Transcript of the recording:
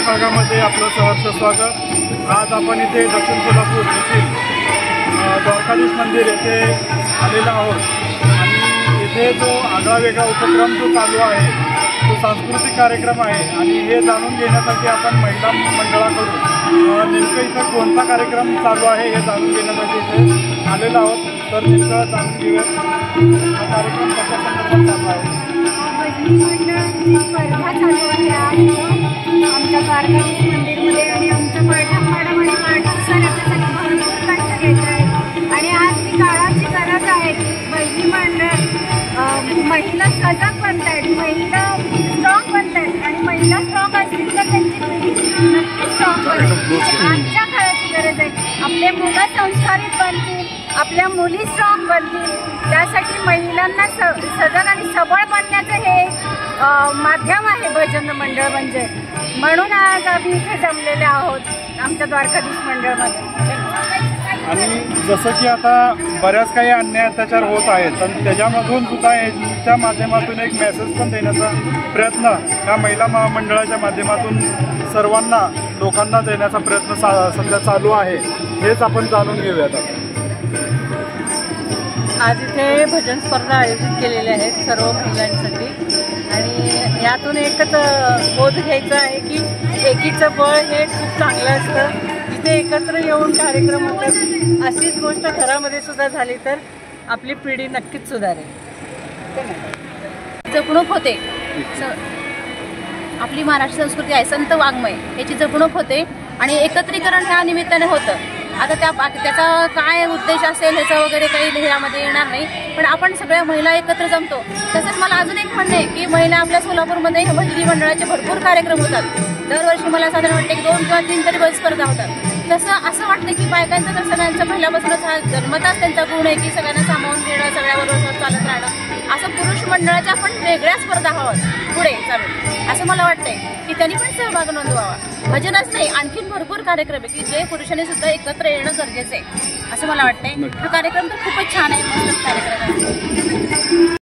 भागामध्ये आपलं सहर्ष स्वागत। आज आपण इथे दक्षिण सोलापूर येथील द्वारकाधीश मंदिर येथे आलेलो आहोत आणि इथे जो आगळा वेगळा उपक्रम जो चालू आहे तो सांस्कृतिक कार्यक्रम आहे आणि हे जाणून घेण्यासाठी आपण महिला मंडळाकडून नेमकं इथं कोणता कार्यक्रम चालू आहे हे जाणून घेण्यासाठी इथे आलेलो आहोत। तर नेमकं जाणून घेऊया हा कार्यक्रम कशा संदर्भात चालू आहे। मंडळाची स्पर्धा चालू आहे आज आमच्या द्वारकाधीश मंदिरमध्ये आणि आमच्या मॅडम आणि मार्गदर्शन याच्यासाठी भरपूर कष्ट घेत आहेत आणि आज ही काळाची गरज आहे की महिला मंडळ महिला सजग बनत आहेत, महिला स्ट्रॉंग बनत आहेत आणि महिला स्ट्रॉंग असतील तर त्यांची पिढी नक्कीच स्ट्रॉंग बनेल। आजच्या काळाची गरज आहे, आपले मुलं संस्कारित बनतील, आपल्या मुली स्ट्रॉंग बनतील, त्यासाठी महिलांना सजग आणि सबळ बनण्याचं हे माध्यम आहे भजन मंडळ म्हणजे। म्हणून आज आम्ही इथे जमलेले आहोत आमच्या द्वारकाधीश मंडळमध्ये। आणि जसं की आता बऱ्याच काही अन्याय अत्याचार होत आहेत आणि त्याच्यामधून सुद्धा यांच्या माध्यमातून एक मेसेज पण देण्याचा प्रयत्न या महिला मंडळाच्या माध्यमातून सर्वांना लोकांना देण्याचा प्रयत्न सध्या चालू आहे, हेच आपण जाणून घेऊयात। आज इथे भजन स्पर्धा आयोजित केलेल्या आहेत सर्व महिलांसाठी आणि यातून एकच बोध घ्यायचा आहे की एकीचं बळ हे खूप चांगलं असतं। जिथे एकत्र येऊन कार्यक्रम होतात अशीच गोष्ट घरामध्ये सुद्धा झाली तर आपली पिढी नक्कीच सुधारेल। जपणूक होते, आपली महाराष्ट्र संस्कृती आहे, संत वाङ्मय याची जपणूक होते आणि एकत्रीकरण ह्या निमित्ताने होतं। आता त्याचा काय उद्देश असेल ह्याचा वगैरे काही यामध्ये येणार नाही, पण आपण सगळ्या महिला एकत्र जमतो। तसंच मला अजून एक म्हणणं आहे की महिला आपल्या सोलापूरमध्ये भजनी मंडळाचे भरपूर कार्यक्रम होतात। दरवर्षी मला साधारण वाटते की 2 किंवा 3 तरी बस स्पर्धा होतात। तसं असं वाटतं की बायकांचा तर सगळ्यांचा पहिल्यापासूनच हा जन्मताच त्यांचा गुण आहे की सगळ्यांना सामावून घेणं, सगळ्याबरोबर चालत राहणं। असं पुरुष मंडळाच्या पण वेगळ्या स्पर्धा हव्यात पुढे चालून, असं मला वाटतंय की त्यांनी पण सहभाग नोंदवावा। भजनच नाही, आणखीन भरपूर कार्यक्रम आहे की जे पुरुषांनी सुद्धा एकत्र येणं गरजेचं आहे असं मला वाटतंय। हा कार्यक्रम तर खूपच छान आहे, मस्त कार्यक्रम आहे।